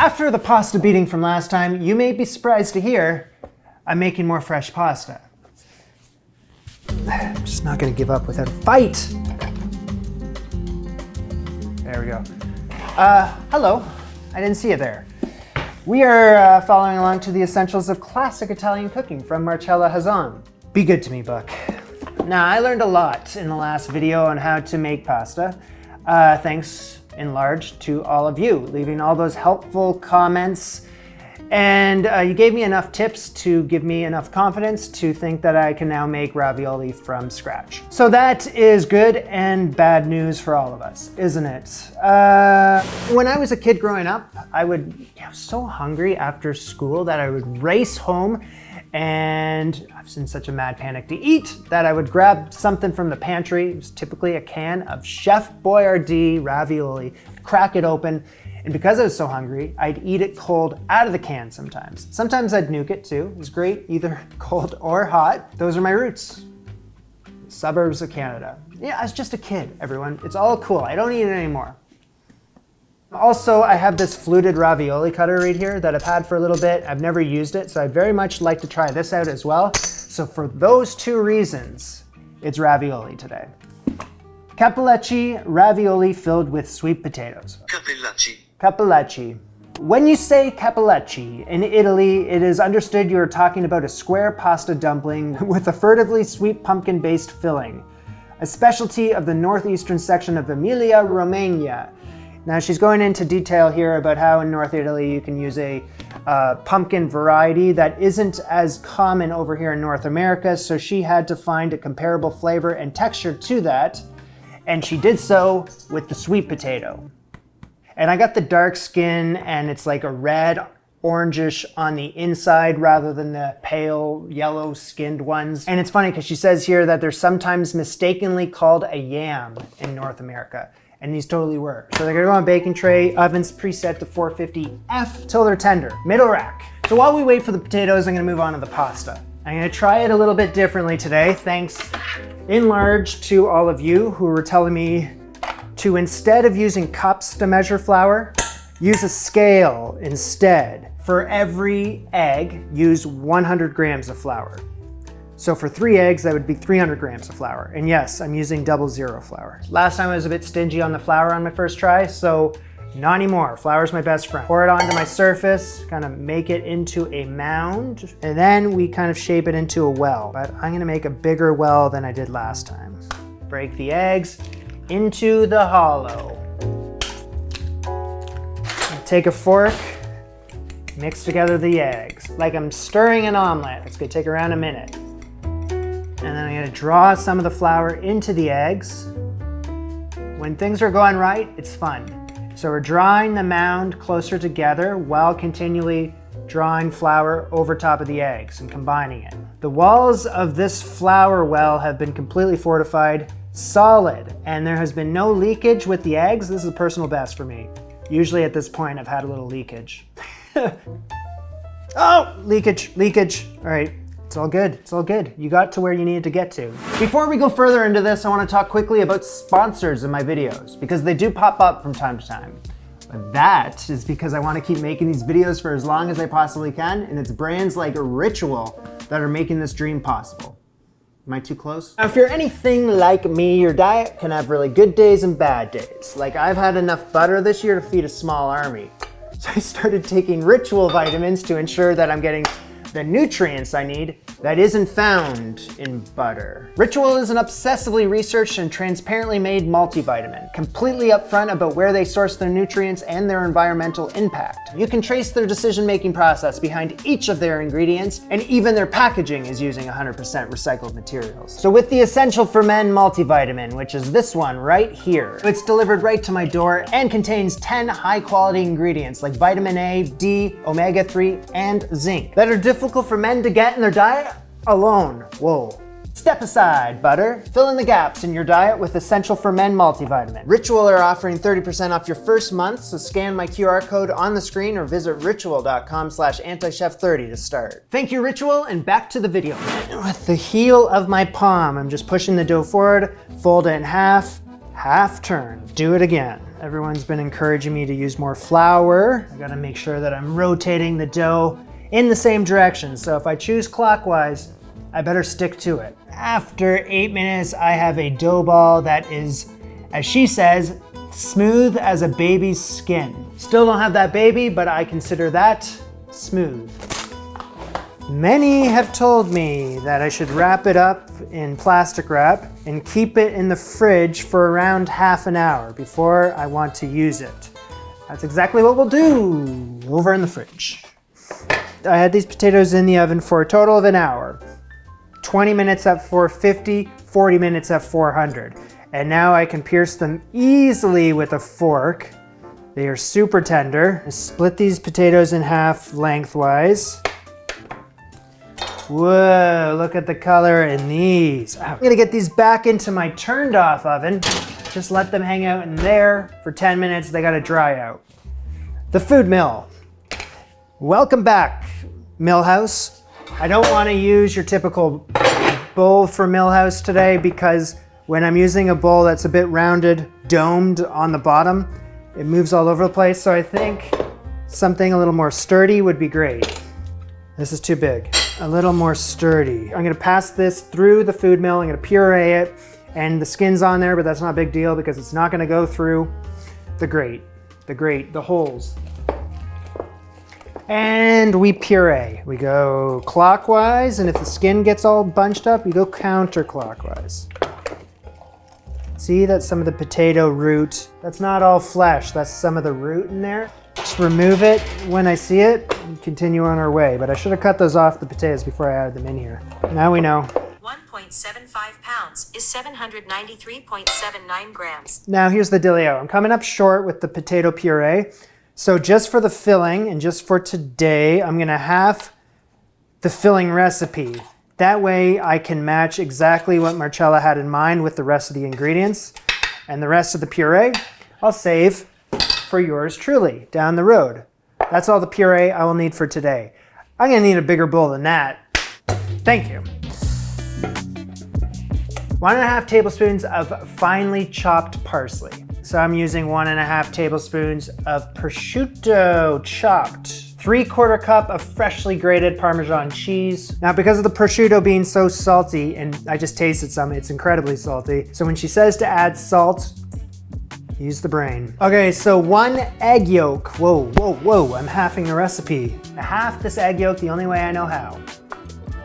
After the pasta beating from last time, you may be surprised to hear I'm making more fresh pasta. I'm just not gonna give up without a fight. There we go. Hello, I didn't see you there. We are following along to the essentials of classic Italian cooking from Marcella Hazan. Be good to me, Buck. Now, I learned a lot in the last video on how to make pasta. Thanks in large to all of you, leaving all those helpful comments. And you gave me enough tips to give me enough confidence to think that I can now make ravioli from scratch. So that is good and bad news for all of us, isn't it? When I was a kid growing up, I was so hungry after school that I would race home, and I was in such a mad panic to eat that I would grab something from the pantry. It was typically a can of Chef Boyardee ravioli, crack it open, and because I was so hungry, I'd eat it cold out of the can sometimes. Sometimes I'd nuke it too. It was great, either cold or hot. Those are my roots. Suburbs of Canada. Yeah, I was just a kid, everyone. It's all cool. I don't eat it anymore. Also, I have this fluted ravioli cutter right here that I've had for a little bit. I've never used it, so I'd very much like to try this out as well. So for those two reasons, it's ravioli today. Cappellecci ravioli filled with sweet potatoes. Cappellacci. Cappellecci. When you say cappellecci in Italy, it is understood you are talking about a square pasta dumpling with a furtively sweet pumpkin-based filling, a specialty of the northeastern section of Emilia-Romagna. Now she's going into detail here about how in North Italy you can use a pumpkin variety that isn't as common over here in North America, so she had to find a comparable flavor and texture to that, and she did so with the sweet potato. And I got the dark skin, and it's like a red, orangish on the inside rather than the pale yellow skinned ones. And it's funny because she says here that they're sometimes mistakenly called a yam in North America. And these totally were. So they're gonna go on a baking tray, ovens preset to 450 F till they're tender, middle rack. So while we wait for the potatoes, I'm gonna move on to the pasta. I'm gonna try it a little bit differently today, thanks in large to all of you who were telling me to, instead of using cups to measure flour, use a scale instead. For every egg, use 100 grams of flour. So for 3 eggs, that would be 300 grams of flour. And yes, I'm using 00 flour. Last time I was a bit stingy on the flour on my first try, so not anymore. Flour's my best friend. Pour it onto my surface, kind of make it into a mound, and then we kind of shape it into a well. But I'm gonna make a bigger well than I did last time. Break the eggs into the hollow. Take a fork, mix together the eggs, like I'm stirring an omelet. It's gonna take around a minute. And then I'm gonna draw some of the flour into the eggs. When things are going right, it's fun. So we're drawing the mound closer together while continually drawing flour over top of the eggs and combining it. The walls of this flour well have been completely fortified, solid, and there has been no leakage with the eggs. This is a personal best for me. Usually at this point, I've had a little leakage. Oh, leakage. All right. It's all good, it's all good. You got to where you needed to get to. Before we go further into this, I want to talk quickly about sponsors in my videos, because they do pop up from time to time. But that is because I want to keep making these videos for as long as I possibly can, and it's brands like Ritual that are making this dream possible. Am I too close? Now, if you're anything like me, your diet can have really good days and bad days. Like I've had enough butter this year to feed a small army. So I started taking Ritual vitamins to ensure that I'm getting the nutrients I need that isn't found in butter. Ritual is an obsessively researched and transparently made multivitamin, completely upfront about where they source their nutrients and their environmental impact. You can trace their decision-making process behind each of their ingredients, and even their packaging is using 100% recycled materials. So with the Essential for Men multivitamin, which is this one right here, it's delivered right to my door and contains 10 high-quality ingredients like vitamin A, D, omega-3, and zinc that are difficult for men to get in their diet alone. Whoa. Step aside, butter. Fill in the gaps in your diet with Essential for Men multivitamin. Ritual are offering 30% off your first month, so scan my QR code on the screen or visit ritual.com/antichef30 to start. Thank you, Ritual, and back to the video. With the heel of my palm, I'm just pushing the dough forward, fold it in half turn. Do it again. Everyone's been encouraging me to use more flour. I gotta make sure that I'm rotating the dough in the same direction. So if I choose clockwise, I better stick to it. After 8 minutes, I have a dough ball that is, as she says, smooth as a baby's skin. Still don't have that baby, but I consider that smooth. Many have told me that I should wrap it up in plastic wrap and keep it in the fridge for around half an hour before I want to use it. That's exactly what we'll do over in the fridge. I had these potatoes in the oven for a total of an hour. 20 minutes at 450, 40 minutes at 400. And now I can pierce them easily with a fork. They are super tender. I split these potatoes in half lengthwise. Whoa, look at the color in these. I'm gonna get these back into my turned off oven. Just let them hang out in there for 10 minutes. They gotta dry out. The food mill. Welcome back, Millhouse. I don't wanna use your typical bowl for Millhouse today because when I'm using a bowl that's a bit rounded, domed on the bottom, it moves all over the place. So I think something a little more sturdy would be great. This is too big. A little more sturdy. I'm gonna pass this through the food mill. I'm gonna puree it, and the skin's on there, but that's not a big deal because it's not gonna go through the grate, the holes. And we puree. We go clockwise, and if the skin gets all bunched up, you go counterclockwise. See, that's some of the potato root. That's not all flesh, that's some of the root in there. Just remove it when I see it and continue on our way. But I should have cut those off the potatoes before I added them in here. Now we know. 1.75 pounds is 793.79 grams. Now here's the dealio. I'm coming up short with the potato puree. So just for the filling and just for today, I'm gonna half the filling recipe. That way I can match exactly what Marcella had in mind with the rest of the ingredients. And the rest of the puree, I'll save for yours truly down the road. That's all the puree I will need for today. I'm gonna need a bigger bowl than that. Thank you. 1.5 tablespoons of finely chopped parsley. So I'm using 1.5 tablespoons of prosciutto chopped. 3/4 cup of freshly grated Parmesan cheese. Now because of the prosciutto being so salty, and I just tasted some, it's incredibly salty. So when she says to add salt, use the brain. Okay, so 1 egg yolk. Whoa, whoa, whoa, I'm halving the recipe. I half this egg yolk the only way I know how.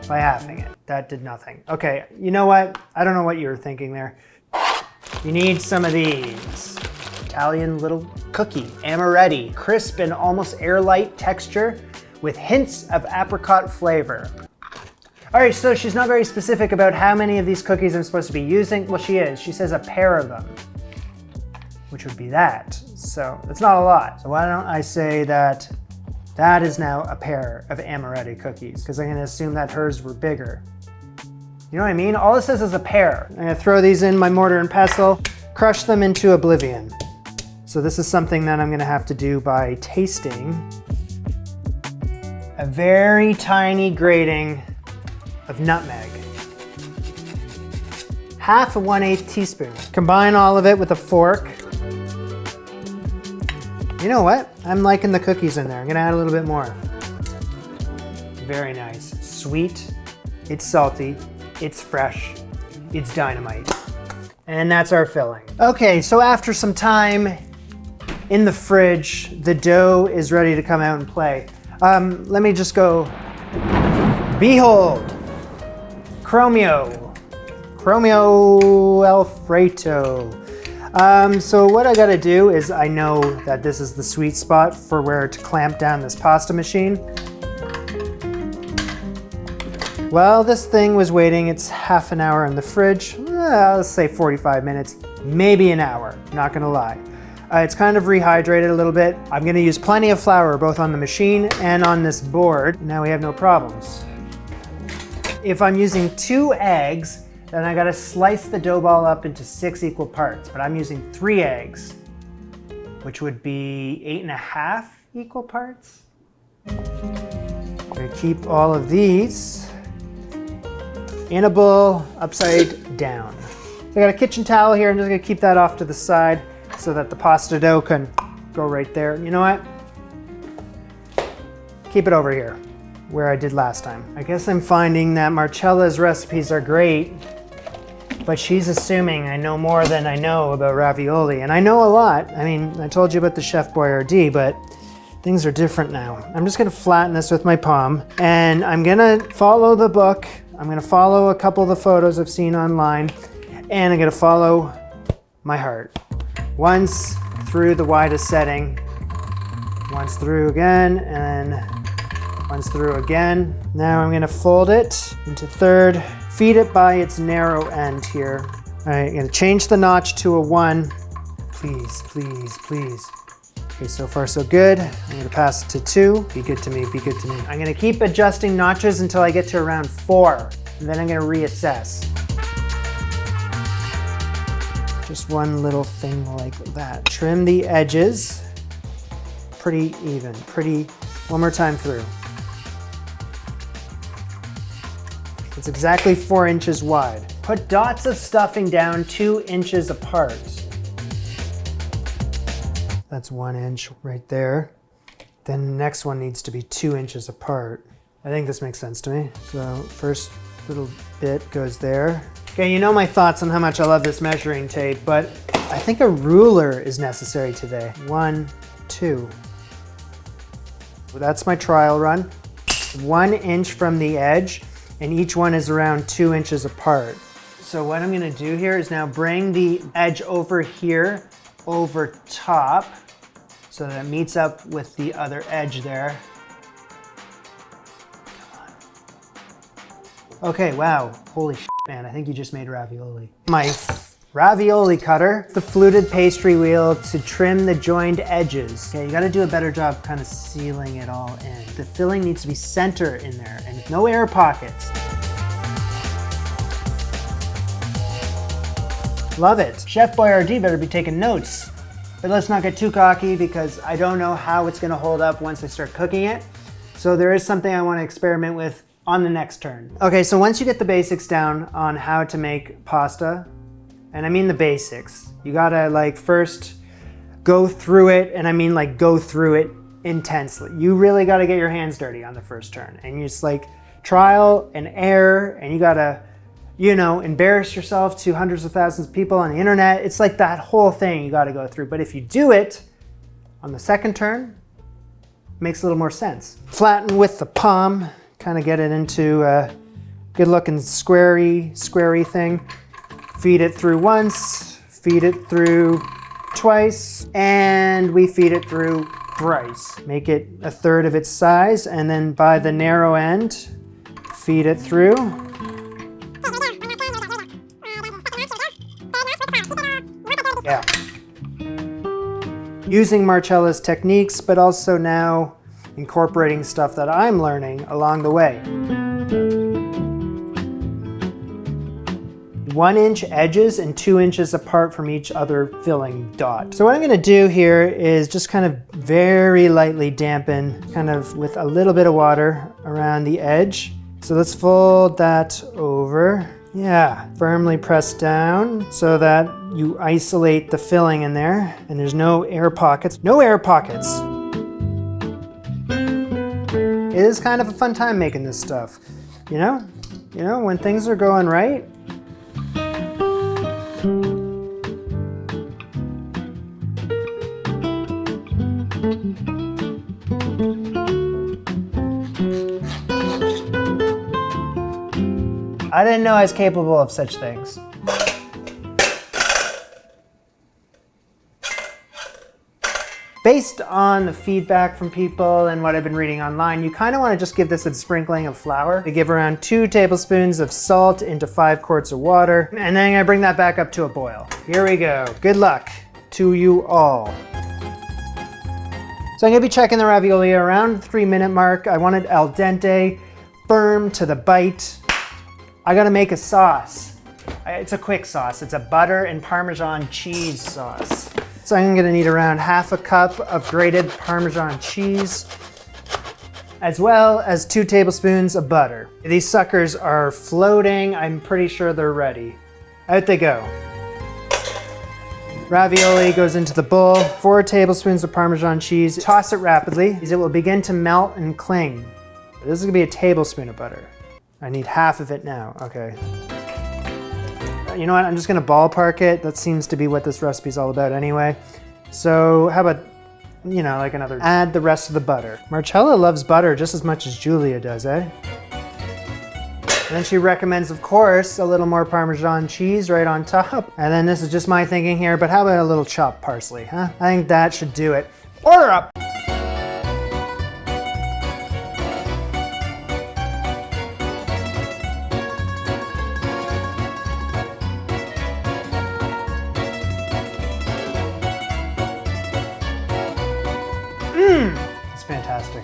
By halving it. That did nothing. Okay, you know what? I don't know what you were thinking there. You need some of these. Italian little cookie, amaretti. Crisp and almost air-light texture with hints of apricot flavor. All right, so she's not very specific about how many of these cookies I'm supposed to be using. Well, she is. She says a pair of them, which would be that. So it's not a lot. So why don't I say that that is now a pair of amaretti cookies, because I'm gonna assume that hers were bigger. You know what I mean? All it says is a pair. I'm gonna throw these in my mortar and pestle, crush them into oblivion. So this is something that I'm gonna have to do by tasting. A very tiny grating of nutmeg. 1/2 of 1/8 teaspoon. Combine all of it with a fork. You know what? I'm liking the cookies in there. I'm gonna add a little bit more. Very nice. Sweet, it's salty, it's fresh, it's dynamite. And that's our filling. Okay, so after some time in the fridge, the dough is ready to come out and play. Let me just go, behold, Chromio Alfredo. So what I gotta do is, I know that this is the sweet spot for where to clamp down this pasta machine. Well, this thing was waiting, it's half an hour in the fridge. Let's say 45 minutes, maybe an hour, not gonna lie. It's kind of rehydrated a little bit. I'm gonna use plenty of flour both on the machine and on this board. Now we have no problems. If I'm using 2 eggs, then I gotta slice the dough ball up into 6 equal parts, but I'm using 3 eggs, which would be 8.5 equal parts. I'm gonna keep all of these in a bowl upside down. So I got a kitchen towel here, I'm just gonna keep that off to the side. so that the pasta dough can go right there. You know what? Keep it over here, where I did last time. I guess I'm finding that Marcella's recipes are great, but she's assuming I know more than I know about ravioli, and I know a lot. I mean, I told you about the Chef Boyardee, but things are different now. I'm just gonna flatten this with my palm, and I'm gonna follow the book. I'm gonna follow a couple of the photos I've seen online, and I'm gonna follow my heart. Once through the widest setting, once through again, and then once through again. Now I'm gonna fold it into third, feed it by its narrow end here. All right, I'm gonna change the notch to a 1. Please, please, please. Okay, so far so good. I'm gonna pass it to 2. Be good to me, be good to me. I'm gonna keep adjusting notches until I get to around 4, and then I'm gonna reassess. Just one little thing like that. Trim the edges. Pretty even, one more time through. It's exactly 4 inches wide. Put dots of stuffing down 2 inches apart. That's 1 inch right there. Then the next one needs to be 2 inches apart. I think this makes sense to me. So first little bit goes there. Okay, you know my thoughts on how much I love this measuring tape, but I think a ruler is necessary today. 1, 2. That's my trial run. 1 inch from the edge, and each one is around 2 inches apart. So what I'm gonna do here is now bring the edge over here, over top, so that it meets up with the other edge there. Okay, wow, holy shit, man, I think you just made ravioli. My ravioli cutter, the fluted pastry wheel to trim the joined edges. Okay, you gotta do a better job kind of sealing it all in. The filling needs to be center in there and no air pockets. Love it. Chef Boyardee better be taking notes. But let's not get too cocky because I don't know how it's gonna hold up once I start cooking it. So there is something I wanna experiment with on the next turn. Okay, so once you get the basics down on how to make pasta, and I mean the basics, you gotta like first go through it, and I mean like go through it intensely. You really gotta get your hands dirty on the first turn, and you just like trial and error, and you gotta, you know, embarrass yourself to hundreds of thousands of people on the internet. It's like that whole thing you gotta go through. But if you do it on the second turn, it makes a little more sense. Flatten with the palm, kind of get it into a good looking squarey thing. Feed it through once, feed it through twice, and we feed it through thrice. Make it a third of its size, and then by the narrow end, feed it through. Yeah. Using Marcella's techniques, but also now incorporating stuff that I'm learning along the way. 1 inch edges and 2 inches apart from each other filling dot. So what I'm gonna do here is just kind of very lightly dampen, kind of with a little bit of water around the edge. So let's fold that over. Yeah, firmly press down so that you isolate the filling in there and there's no air pockets. No air pockets. It is kind of a fun time making this stuff. You know, when things are going right. I didn't know I was capable of such things. Based on the feedback from people and what I've been reading online, you kind of want to just give this a sprinkling of flour. We give around 2 tablespoons of salt into 5 quarts of water, and then I'm gonna bring that back up to a boil. Here we go. Good luck to you all. So I'm gonna be checking the ravioli around the 3-minute mark. I want it al dente, firm to the bite. I gotta make a sauce. It's a quick sauce. It's a butter and Parmesan cheese sauce. So I'm gonna need around ½ a cup of grated Parmesan cheese, as well as 2 tablespoons of butter. These suckers are floating. I'm pretty sure they're ready. Out they go. Ravioli goes into the bowl. 4 tablespoons of Parmesan cheese. Toss it rapidly as it will begin to melt and cling. This is gonna be a tablespoon of butter. I need half of it now, okay. You know what, I'm just gonna ballpark it. That seems to be what this recipe's all about anyway. So how about, you know, like another, add the rest of the butter. Marcella loves butter just as much as Julia does, eh? And then she recommends, of course, a little more Parmesan cheese right on top. And then this is just my thinking here, but how about a little chopped parsley, huh? I think that should do it. Order up! It's fantastic.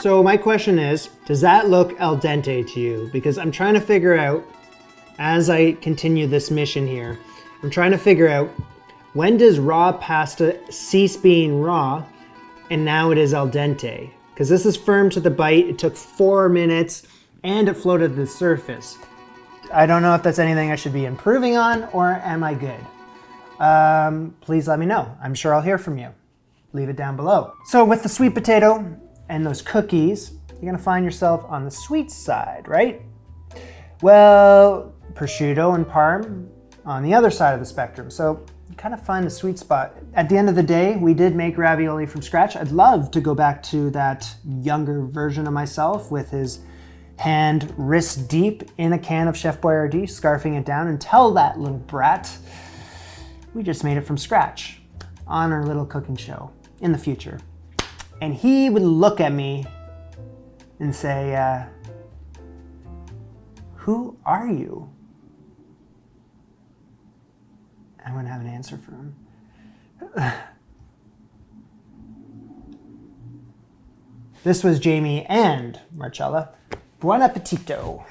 So my question is, does that look al dente to you? Because I'm trying to figure out, as I continue this mission here, I'm trying to figure out, when does raw pasta cease being raw and now it is al dente? Because this is firm to the bite, it took 4 minutes and it floated to the surface. I don't know if that's anything I should be improving on, or am I good? Please let me know. I'm sure I'll hear from you. Leave it down below. So with the sweet potato and those cookies, you're gonna find yourself on the sweet side, right? Well, prosciutto and parm on the other side of the spectrum. So you kind of find the sweet spot. At the end of the day, we did make ravioli from scratch. I'd love to go back to that younger version of myself with his hand wrist deep in a can of Chef Boyardee, scarfing it down, and tell that little brat we just made it from scratch on our little cooking show in the future. And he would look at me and say, who are you? I wouldn't have an answer for him. This was Jamie and Marcella. Buon appetito.